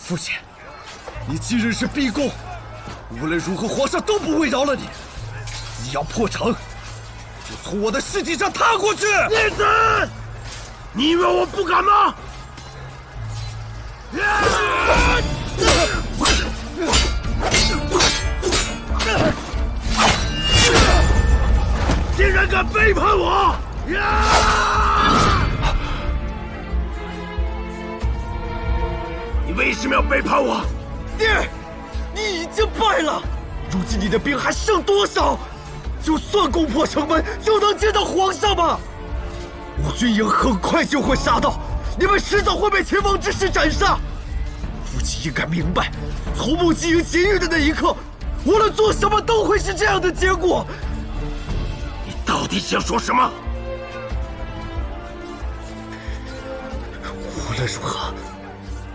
父亲，你今日是逼宫，无论如何，皇上都不会饶了你。你要破城，就从我的尸体上踏过去！逆子，你以为我不敢吗？竟然敢背叛我！你为什么要背叛我？爹，你已经败了，如今你的兵还剩多少？就算攻破城门，就能见到皇上吗？我军营很快就会杀到，你们迟早会被秦王之师斩杀。父亲应该明白，从不经营劫狱的那一刻，无论做什么都会是这样的结果。你到底想说什么？无论如何，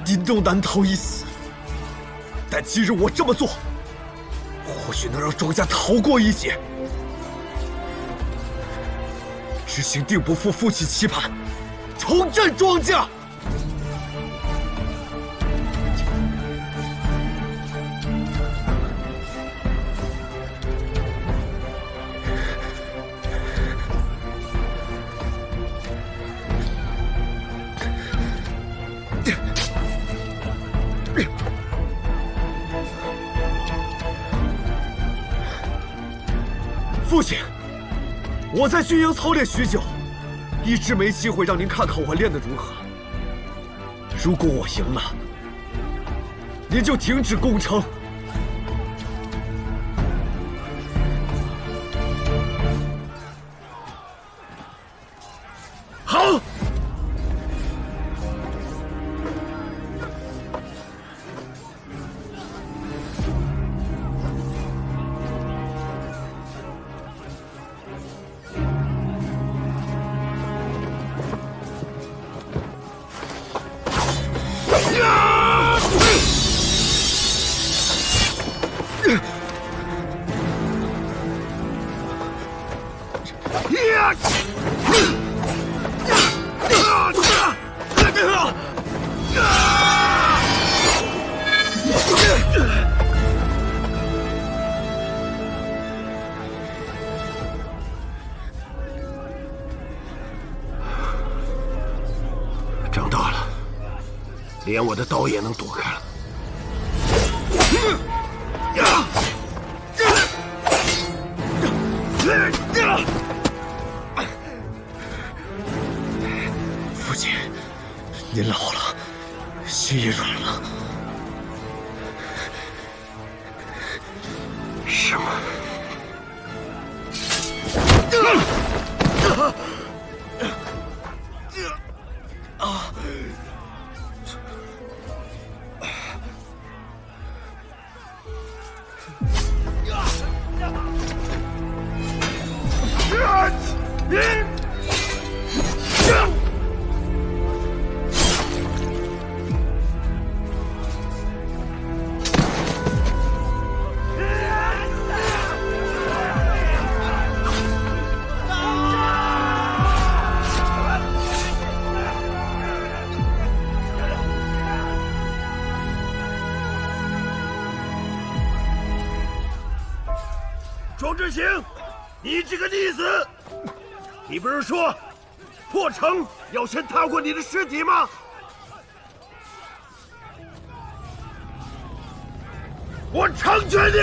您都难逃一死。但今日我这么做，或许能让庄家逃过一劫。执行定不负父亲期盼，重振庄家。父亲，我在军营操练许久，一直没机会让您看看我练得如何。如果我赢了，您就停止攻城。好。长大了，连我的刀也能躲开了。父亲，您老了，心也软了。什么？庄振兴，你这个逆子！你不是说破城要先踏过你的尸体吗？我成全你！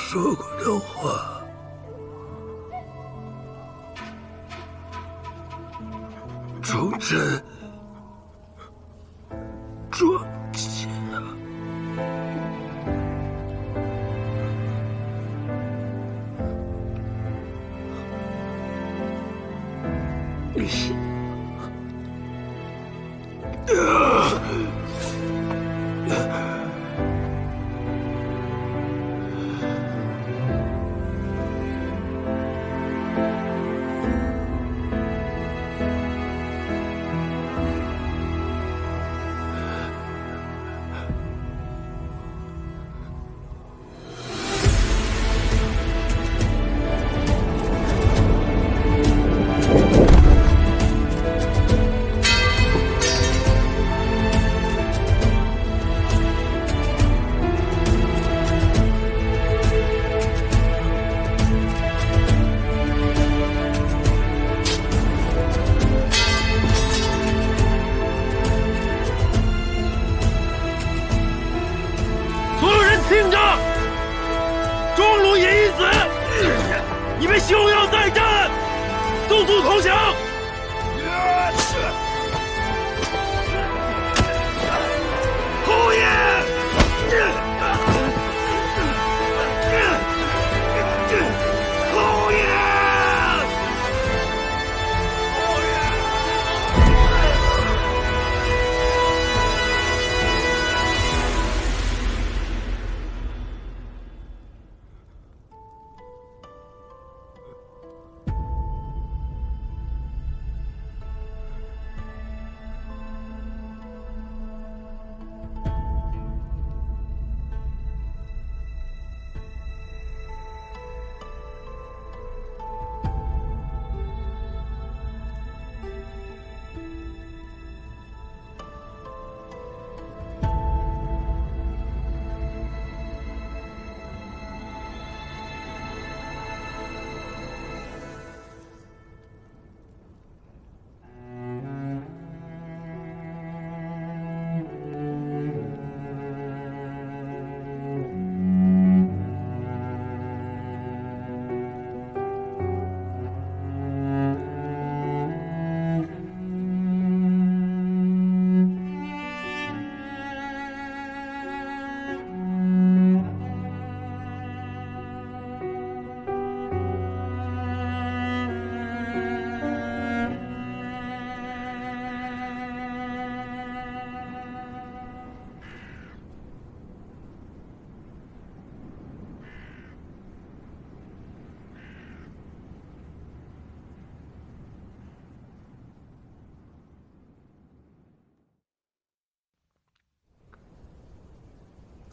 说过的话，忠贞庄家。听着，庄如也已死，你们休要再战，速速投降！侯爷！侯爷！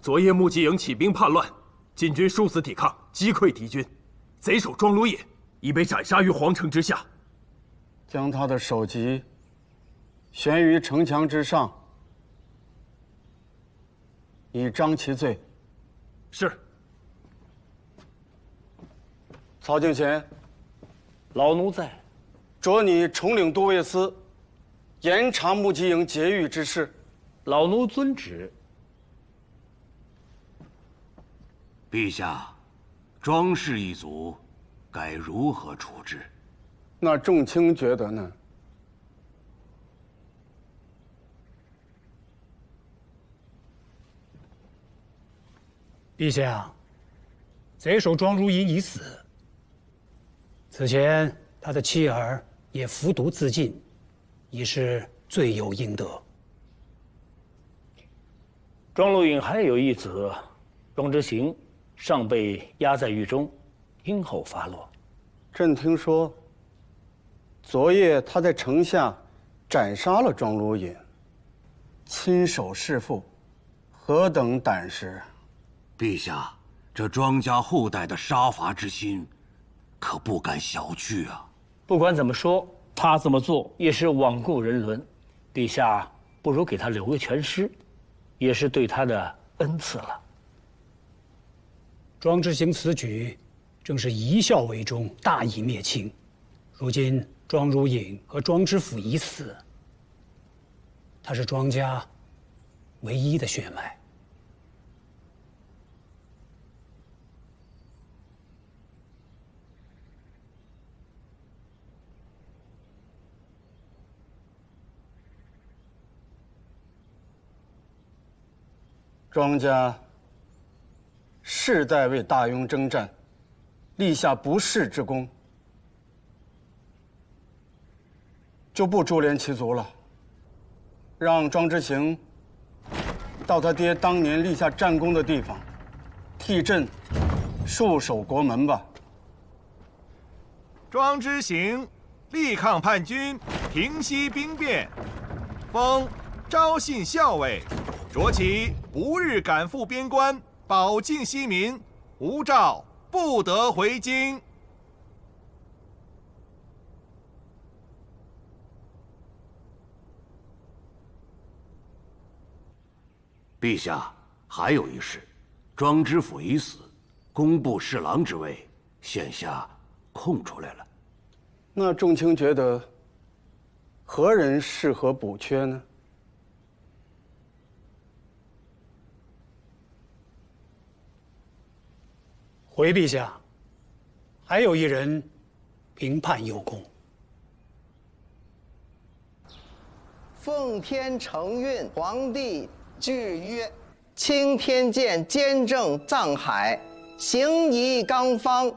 昨夜木骑营起兵叛乱，晋军殊死抵抗，击溃敌军。贼首庄如野已被斩杀于皇城之下。将他的首级悬于城墙之上，以彰其罪。是。曹敬贤，老奴在。着你统领都尉司，严查木骑营劫狱之事。老奴遵旨。陛下，庄氏一族该如何处置？那众卿觉得呢？陛下，贼首庄如隐已死。此前他的妻儿也服毒自尽，已是罪有应得。庄如隐还有一子，庄之行，尚被压在狱中，听候发落。朕听说，昨夜他在城下斩杀了庄如隐，亲手弑父，何等胆识！陛下，这庄家后代的杀伐之心，可不敢小觑啊！不管怎么说，他这么做也是罔顾人伦，陛下不如给他留个全尸，也是对他的恩赐了。庄之行此举，正是以孝为忠，大义灭亲。如今庄如隐和庄知府已死，他是庄家唯一的血脉。庄家世代为大庸征战，立下不世之功，就不株连其族了，让庄之行到他爹当年立下战功的地方，替朕戍守国门吧。庄之行力抗叛军，平息兵变，封昭信校尉，着其不日赶赴边关，保境西民，无诏不得回京。陛下，还有一事，庄知府已死，工部侍郎之位现下空出来了。那众卿觉得，何人适合补缺呢？回陛下，还有一人平叛有功。奉天承运皇帝규曰：钦天监监政藏海，行仪纲方，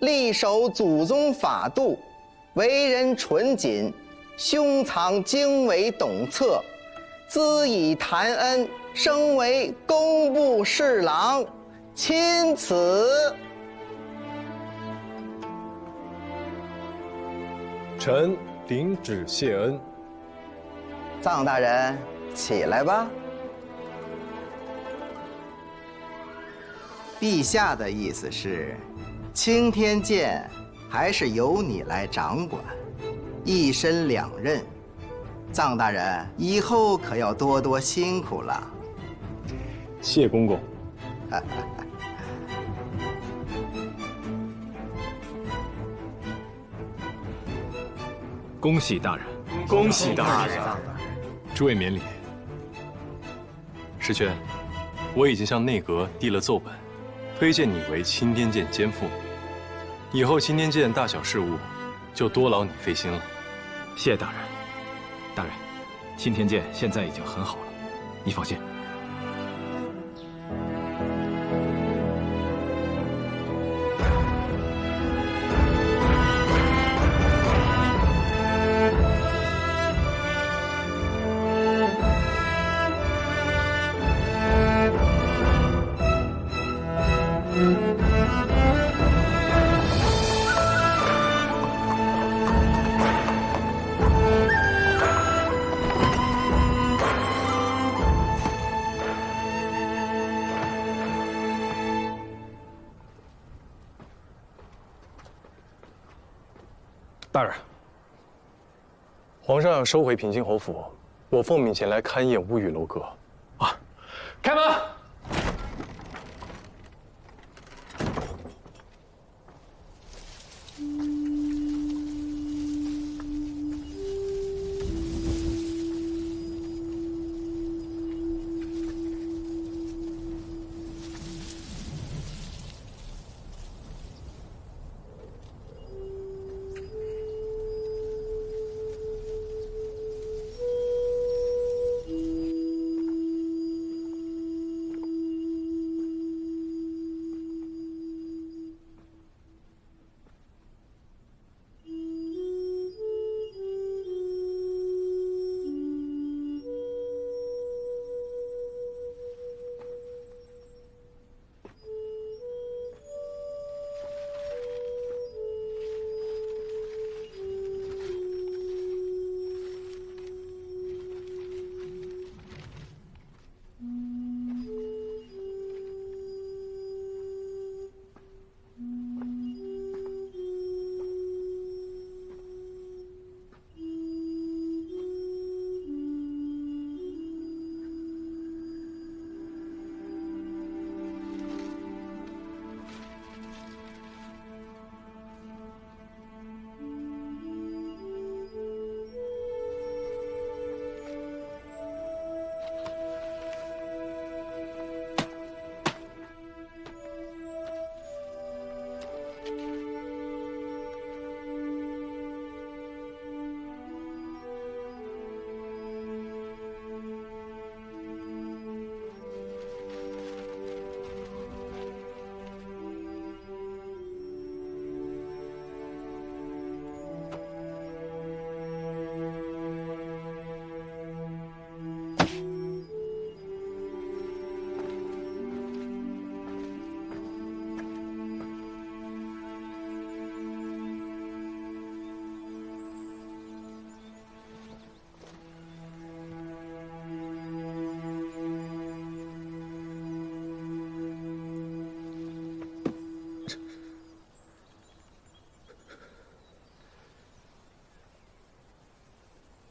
力守祖宗法度，为人纯谨，胸藏经纬董策，资以谭恩，升为工部侍郎，钦此。臣领旨谢恩。藏大人，起来吧。陛下的意思是，钦天监还是由你来掌管，一身两任。藏大人以后可要多多辛苦了。谢公公。恭喜大人！恭喜大人！诸位免礼。石阡，我已经向内阁递了奏本，推荐你为钦天监监副。以后钦天监大小事务，就多劳你费心了。谢大人。大人，钦天监现在已经很好了，你放心。大人，皇上要收回平津侯府，我奉命前来勘验乌宇楼阁。啊，开门！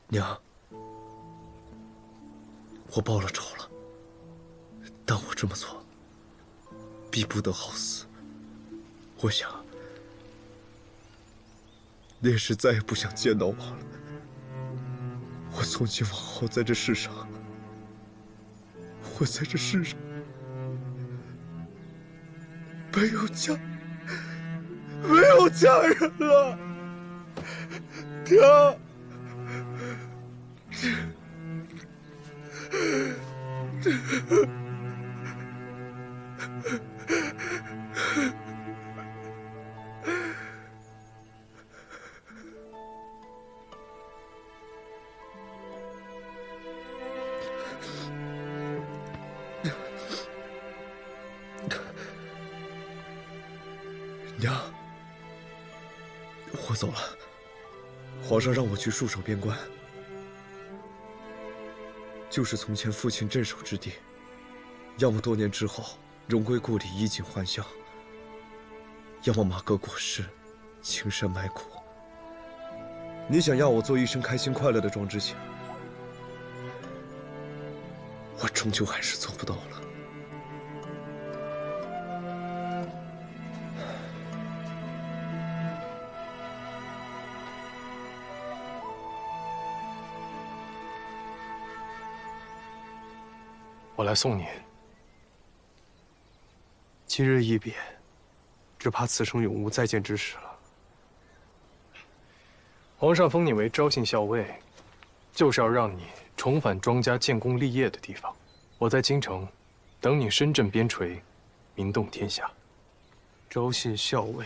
娘，我报了仇了，但我这么做逼不得好死。我想，你也是再也不想见到我了。我从今往后在这世上，我在这世上没有家人了，娘。 娘，我走了。皇上让我去戍守边关，就是从前父亲镇守之地，要么多年之后荣归故里衣锦还乡，要么马革裹尸，青山埋骨。你想要我做一生开心快乐的庄之行，我终究还是做不到了。 我来送你。今日一别，只怕此生永无再见之时了。皇上封你为昭信校尉，就是要让你重返庄家建功立业的地方。我在京城，等你身震边陲，名动天下。昭信校尉，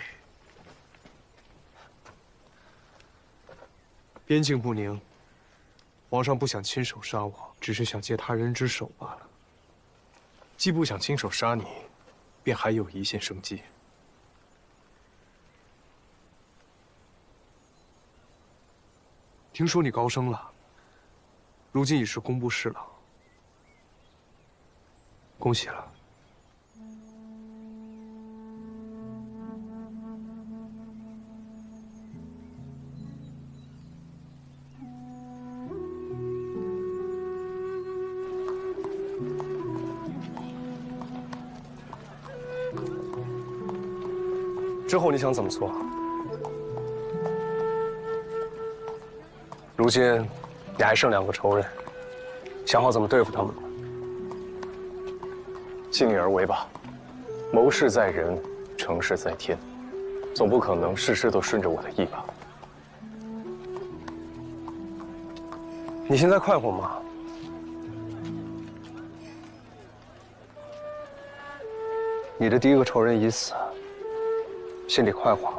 边境不宁，皇上不想亲手杀我，只是想借他人之手罢了。 既不想亲手杀你，便还有一线生机。听说你高升了，如今已是工部侍郎，恭喜了。之后你想怎么做？如今你还剩2个仇人，想好怎么对付他们吗？尽力而为吧。谋事在人，成事在天，总不可能事事都顺着我的意吧？你现在快活吗？你的第一个仇人已死。 心里快活吗？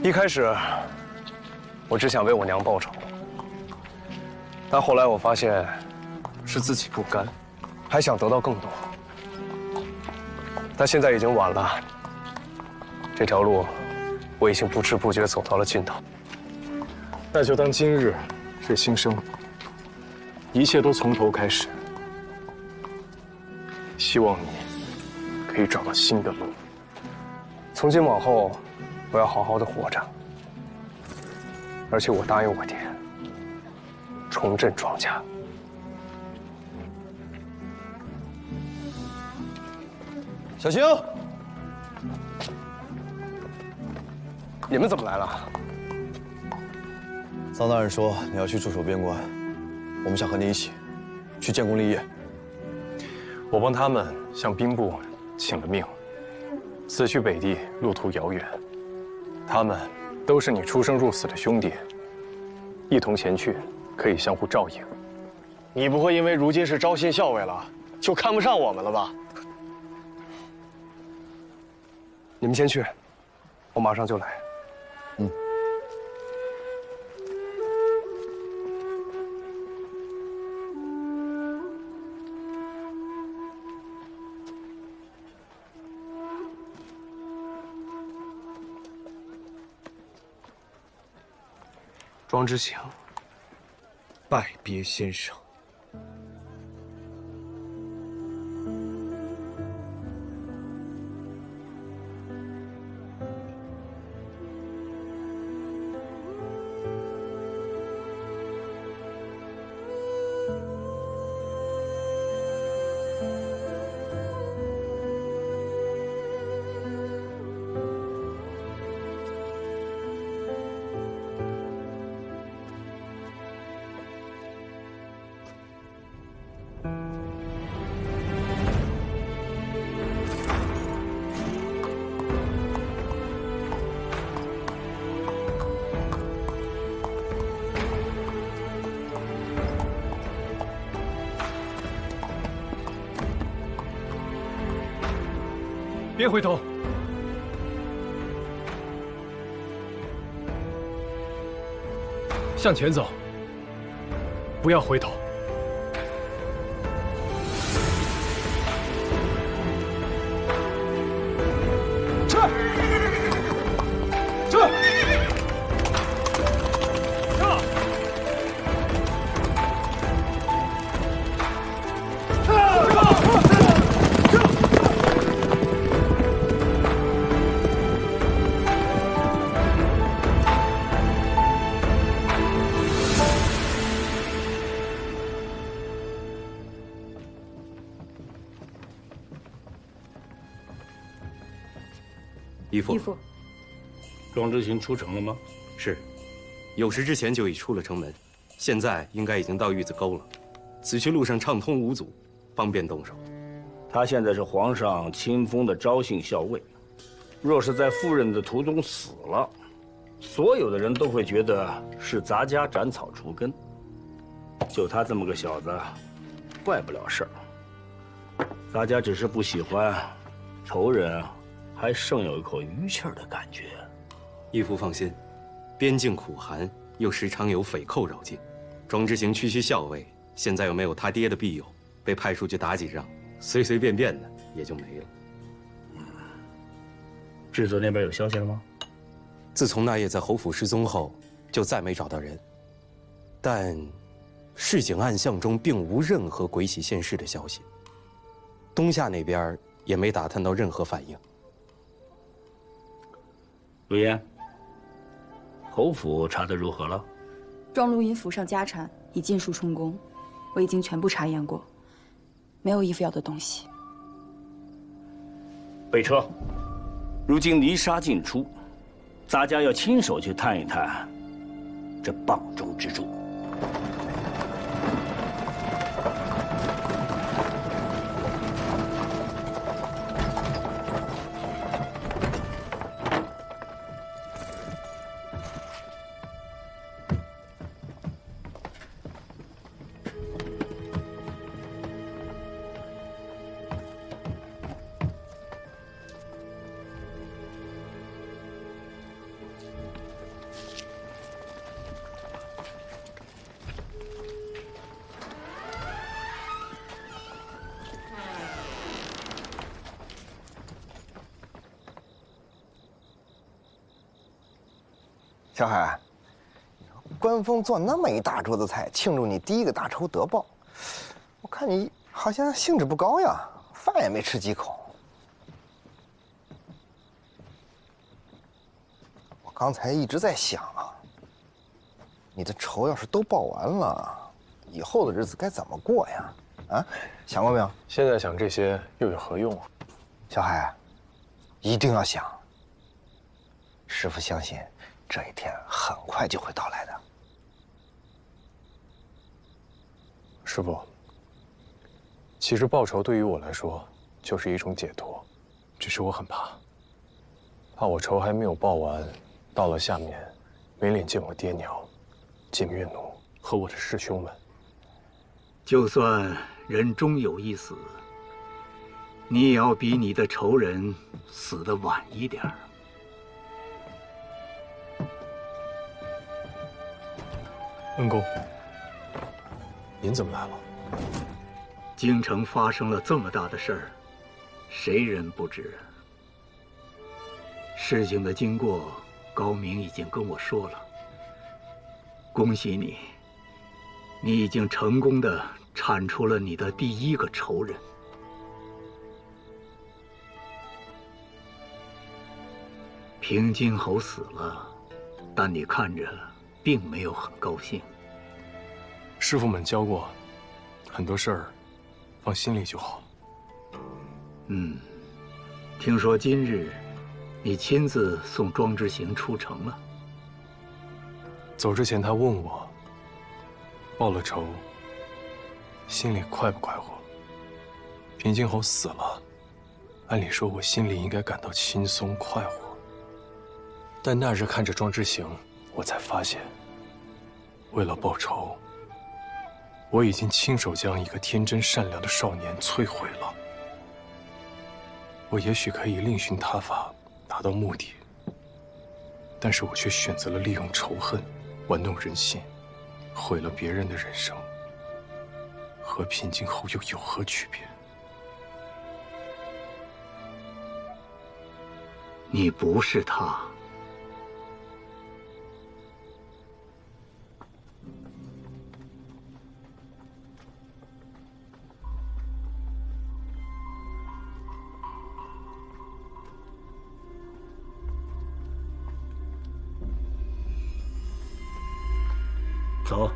一开始，我只想为我娘报仇，但后来我发现，是自己不甘，还想得到更多。但现在已经晚了，这条路，我已经不知不觉走到了尽头。那就当今日是新生，一切都从头开始。 希望你可以找到新的路。从今往后，我要好好的活着。而且我答应我爹，重振庄家。小青，你们怎么来了？桑大人说你要去驻守边关，我们想和你一起去建功立业。 我帮他们向兵部请了命，此去北地路途遥远，他们都是你出生入死的兄弟，一同前去可以相互照应。你不会因为如今是昭信校尉了，就看不上我们了吧？你们先去，我马上就来。嗯。庄之行，拜别先生。别回头。向前走，不要回头。撤！撤！义父，义父，庄之行出城了吗？是，酉时之前就已出了城门，现在应该已经到玉子沟了。此去路上畅通无阻，方便动手。他现在是皇上亲封的昭信校尉，若是在赴任的途中死了，所有的人都会觉得是咱家斩草除根。就他这么个小子，坏不了事儿。咱家只是不喜欢仇人还剩有一口余气儿的感觉。义父放心，边境苦寒，又时常有匪寇扰境。庄之行区区校尉，现在又没有他爹的庇佑，被派出去打几仗，随随便便的也就没了。智泽那边有消息了吗？自从那夜在侯府失踪后，就再没找到人。但市井暗巷中并无任何鬼洗现世的消息。东夏那边也没打探到任何反应。陆烟，侯府查得如何了？庄如云府上家产已尽数充公，我已经全部查验过，没有义父要的东西。备车，如今泥沙尽出，咱家要亲手去探一探这蚌中之处。小海，关峰做那么一大桌子菜庆祝你第一个大仇得报，我看你好像兴致不高呀，饭也没吃几口。我刚才一直在想啊，你的仇要是都报完了，以后的日子该怎么过呀？啊，想过没有？现在想这些又有何用啊？小海，一定要想。师父相信。这一天很快就会到来的。师父，其实报仇对于我来说就是一种解脱，只是我很怕我仇还没有报完，到了下面没脸见我爹娘、见岳奴和我的师兄们。就算人终有一死，你也要比你的仇人死得晚一点。恩公，您怎么来了？京城发生了这么大的事儿，谁人不知？事情的经过，高明已经跟我说了。恭喜你，你已经成功的铲除了你的第一个仇人。平津侯死了，但你看着并没有很高兴。师父们教过，很多事儿放心里就好。听说今日你亲自送庄之行出城了。走之前他问我，报了仇，心里快不快活？平津侯死了，按理说我心里应该感到轻松快活。但那日看着庄之行，我才发现，为了报仇，我已经亲手将一个天真善良的少年摧毁了。我也许可以另寻他法达到目的，但是我却选择了利用仇恨，玩弄人心，毁了别人的人生。和平今后又有何区别？你不是他。走。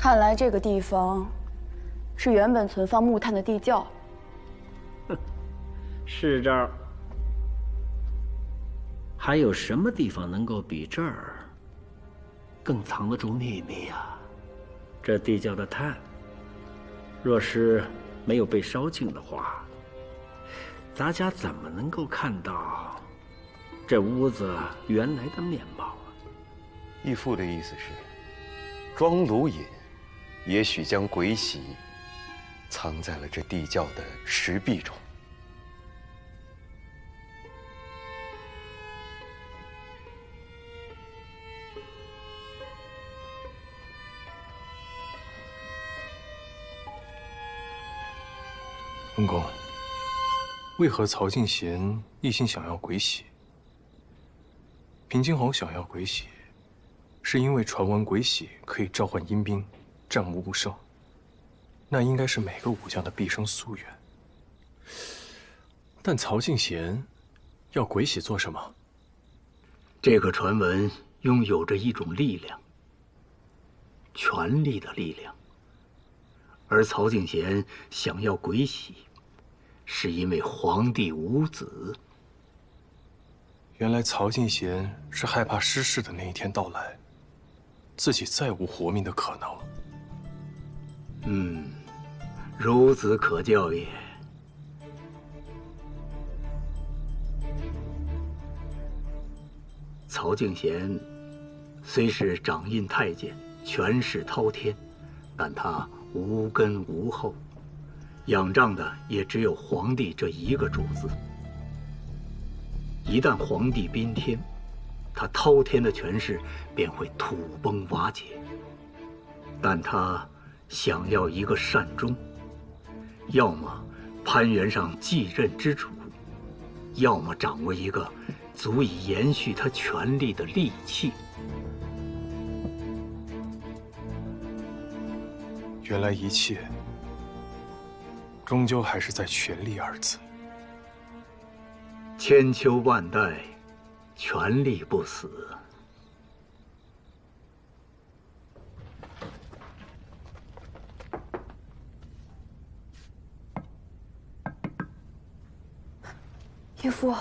看来这个地方是原本存放木炭的地窖。是这儿。还有什么地方能够比这儿更藏得住秘密呀？这地窖的炭，若是没有被烧尽的话，咱家怎么能够看到这屋子原来的面貌啊？义父的意思是，庄卢隐也许将鬼玺藏在了这地窖的石壁中。恩公，为何曹敬贤一心想要鬼玺？平津侯想要鬼玺，是因为传闻鬼玺可以召唤阴兵，战无不胜。那应该是每个武将的毕生夙愿。但曹敬贤要鬼玺做什么？这个传闻拥有着一种力量，权力的力量。而曹敬贤想要鬼玺，是因为皇帝无子。原来曹敬贤是害怕失势的那一天到来，自己再无活命的可能。孺子可教也。曹敬贤虽是掌印太监，权势滔天，但他无根无后，仰仗的也只有皇帝这一个主子。一旦皇帝宾天，他滔天的权势便会土崩瓦解。但他想要一个善终，要么攀援上继任之主，要么掌握一个足以延续他权力的利器。原来一切终究还是在权力二字。千秋万代，权力不死。义父，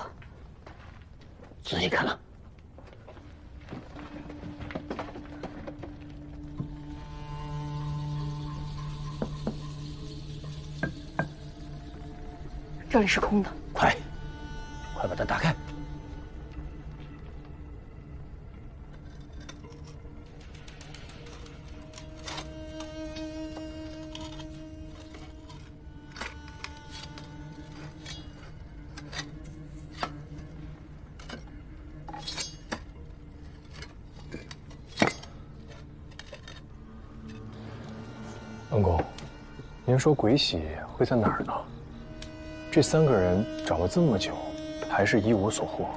仔细看了。这里是空的，快把它打开！恩公，您说鬼玺会在哪儿呢？这3个人找了这么久，还是一无所获。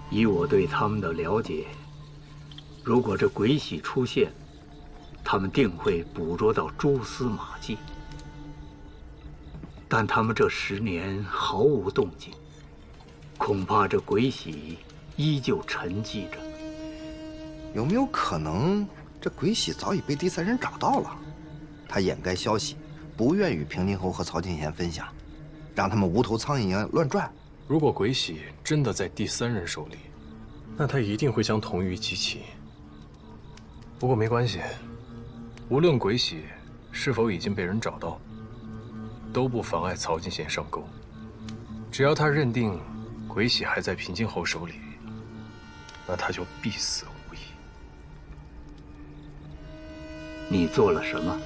以我对他们的了解，如果这鬼玺出现，他们定会捕捉到蛛丝马迹。但他们这10年毫无动静，恐怕这鬼玺依旧沉寂着。有没有可能，这鬼玺早已被第三人找到了？他掩盖消息，不愿与平津侯和曹敬贤分享，让他们无头苍蝇一样乱转。如果鬼玺真的在第三人手里，那他一定会将童玉激起。不过没关系，无论鬼玺是否已经被人找到，都不妨碍曹敬贤上钩。只要他认定鬼玺还在平津侯手里，那他就必死无疑。你做了什么？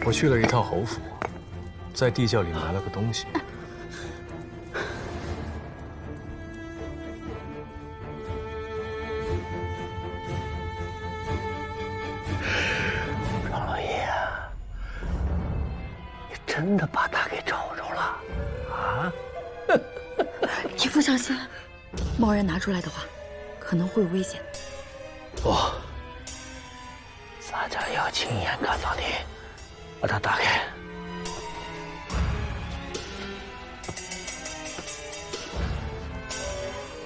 我去了一趟侯府，在地窖里埋了个东西。庄老爷，你真的把他给找着了啊？义父小心，贸然拿出来的话，可能会有危险。不，咱家要亲眼看到你把它打开。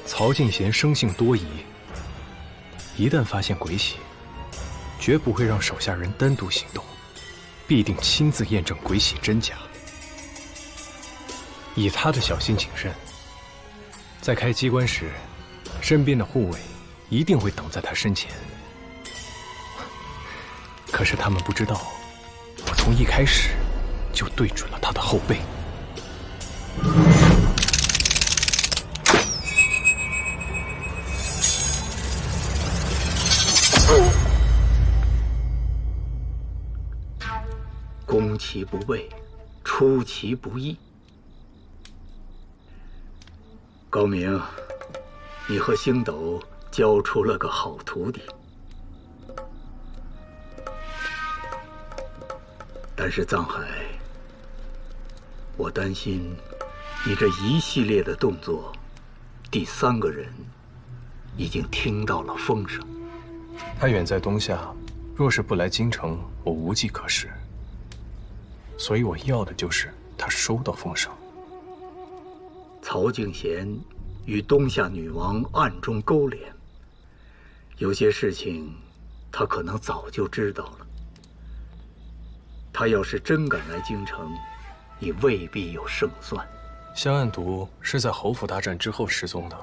曹敬贤生性多疑，一旦发现鬼玺，绝不会让手下人单独行动，必定亲自验证鬼玺真假。以他的小心谨慎，在开机关时，身边的护卫一定会等在他身前。可是他们不知道，我从一开始就对准了他的后背。攻其不备，出其不意。高明，你和星斗教出了个好徒弟，但是藏海，我担心你这一系列的动作，第3个人已经听到了风声。他远在东夏，若是不来京城，我无计可施。所以我要的就是他收到风声。曹敬贤与东夏女王暗中勾连，有些事情他可能早就知道了。他要是真敢来京城，你未必有胜算。香案毒是在侯府大战之后失踪的，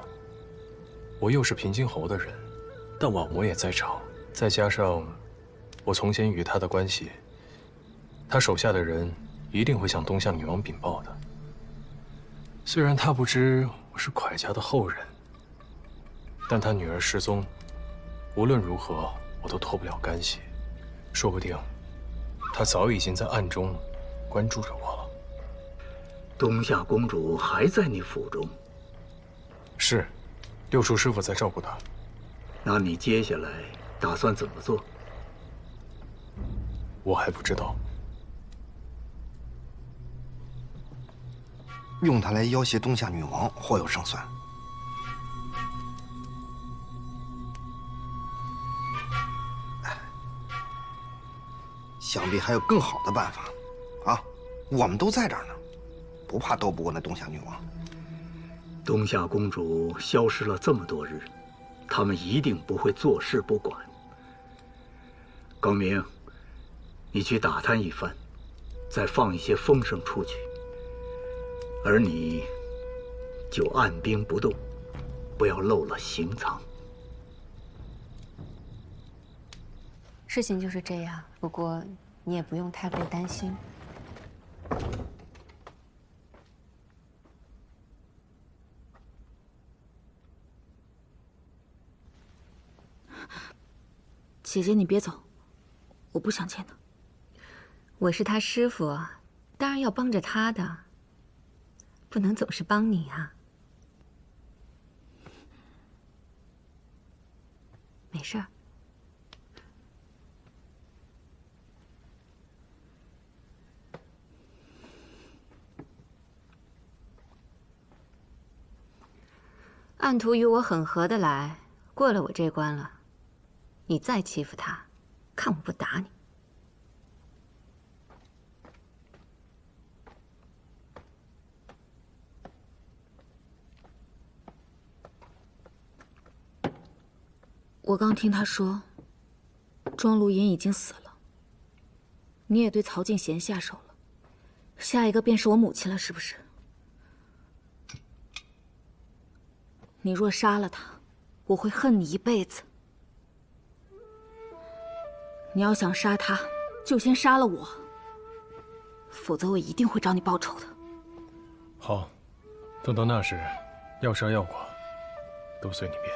我又是平津侯的人，当晚我也在场，再加上我从前与他的关系，他手下的人一定会向东夏女王禀报的。虽然他不知我是蒯家的后人，但他女儿失踪，无论如何我都脱不了干系。说不定他早已经在暗中关注着我了。东夏公主还在你府中？是，六叔师傅在照顾她。那你接下来打算怎么做？我还不知道。用它来要挟东夏女王，或有胜算。想必还有更好的办法，啊！我们都在这儿呢，不怕斗不过那东夏女王。东夏公主消失了这么多日，他们一定不会坐视不管。高明，你去打探一番，再放一些风声出去。而你，就按兵不动，不要漏了行藏。事情就是这样，不过你也不用太过担心。姐姐，你别走，我不想见他。我是他师傅，当然要帮着他的。不能总是帮你啊。没事儿。按图与我很合得来，过了我这关了。你再欺负他，看我不打你！我刚听他说，庄如隐已经死了，你也对曹静贤下手了，下一个便是我母亲了，是不是？你若杀了他，我会恨你一辈子。你要想杀他，就先杀了我，否则我一定会找你报仇的。好，等到那时，要杀要剐，都随你便。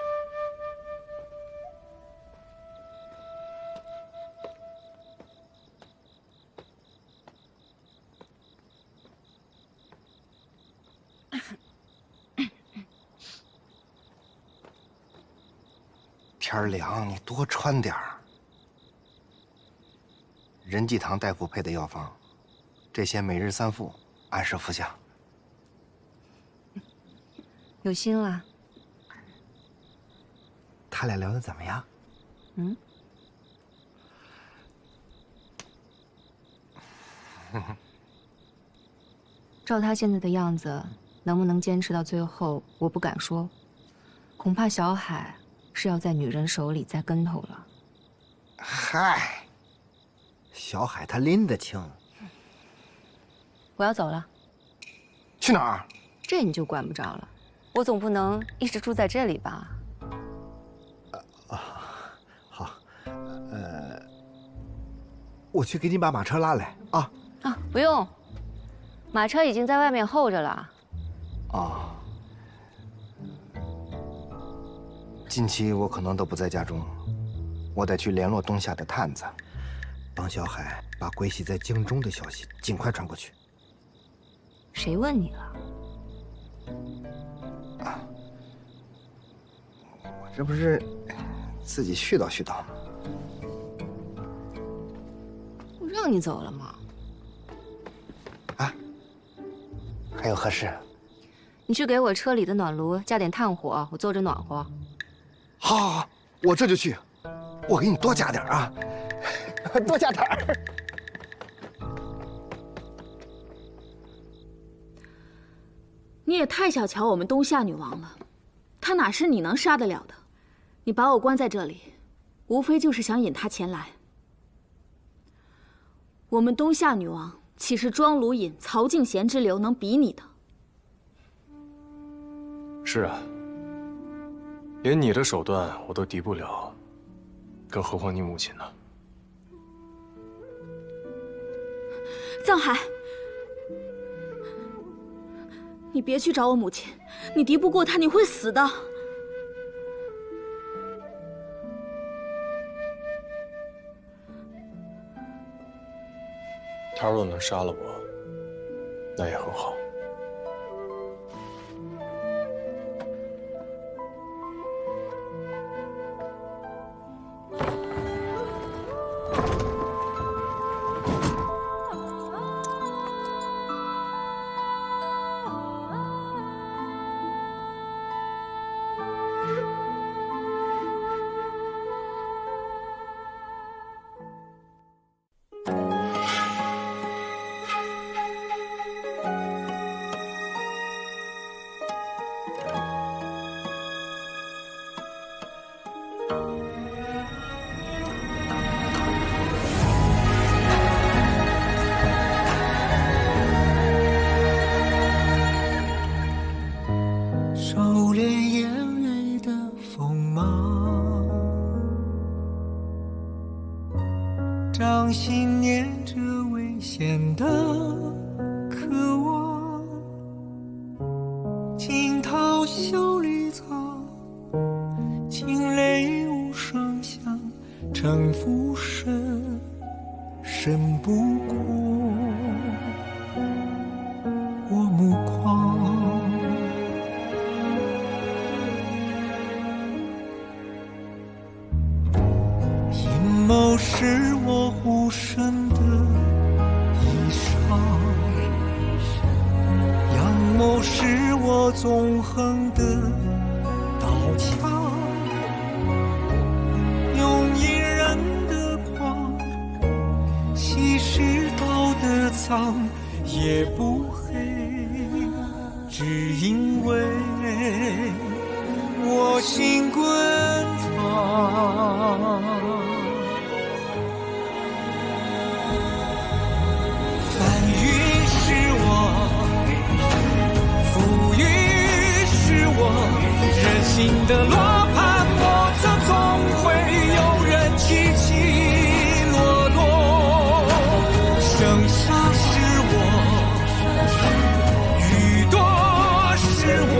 天凉，你多穿点儿。仁济堂大夫配的药方，这些每日3副，按时服下。有心了。他俩聊得怎么样？嗯。照他现在的样子，能不能坚持到最后，我不敢说。恐怕小海是要在女人手里栽跟头了。嗨，小海他拎得清。我要走了。去哪儿？这你就管不着了。我总不能一直住在这里吧？好，我去给你把马车拉来啊。啊，不用，马车已经在外面候着了。哦。近期我可能都不在家中，我得去联络东夏的探子，帮小海把鬼喜在京中的消息尽快传过去。谁问你了？啊，我这不是自己絮叨絮叨吗？我让你走了吗？啊？还有何事？你去给我车里的暖炉加点炭火，我坐着暖和。好，好，好，我这就去。我给你多加点啊，多加点儿。你也太小瞧我们东夏女王了，她哪是你能杀得了的？你把我关在这里，无非就是想引她前来。我们东夏女王岂是庄如隐、曹静贤之流能比拟的？是啊，连你的手段我都敌不了，更何况你母亲呢？藏海，你别去找我母亲，你敌不过她，你会死的。他若能杀了我，那也很好。收敛眼泪的锋芒，掌心念着危险的渴望，惊涛袖里藏，惊雷无声响，城府深，深不过我目光。阴谋是我护身的衣裳，阳谋是我纵横的苍也不黑，只因为我心滚烫。翻云是我，覆雨是我，人心的罗盘莫测，总会有人起起落落。生杀是我，雨多是我，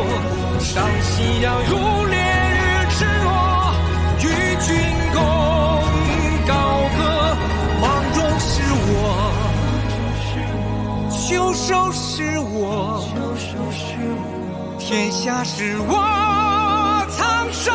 上夕阳如烈日赤裸，与君共高歌，芒种是我，秋收是我，天下是我，苍生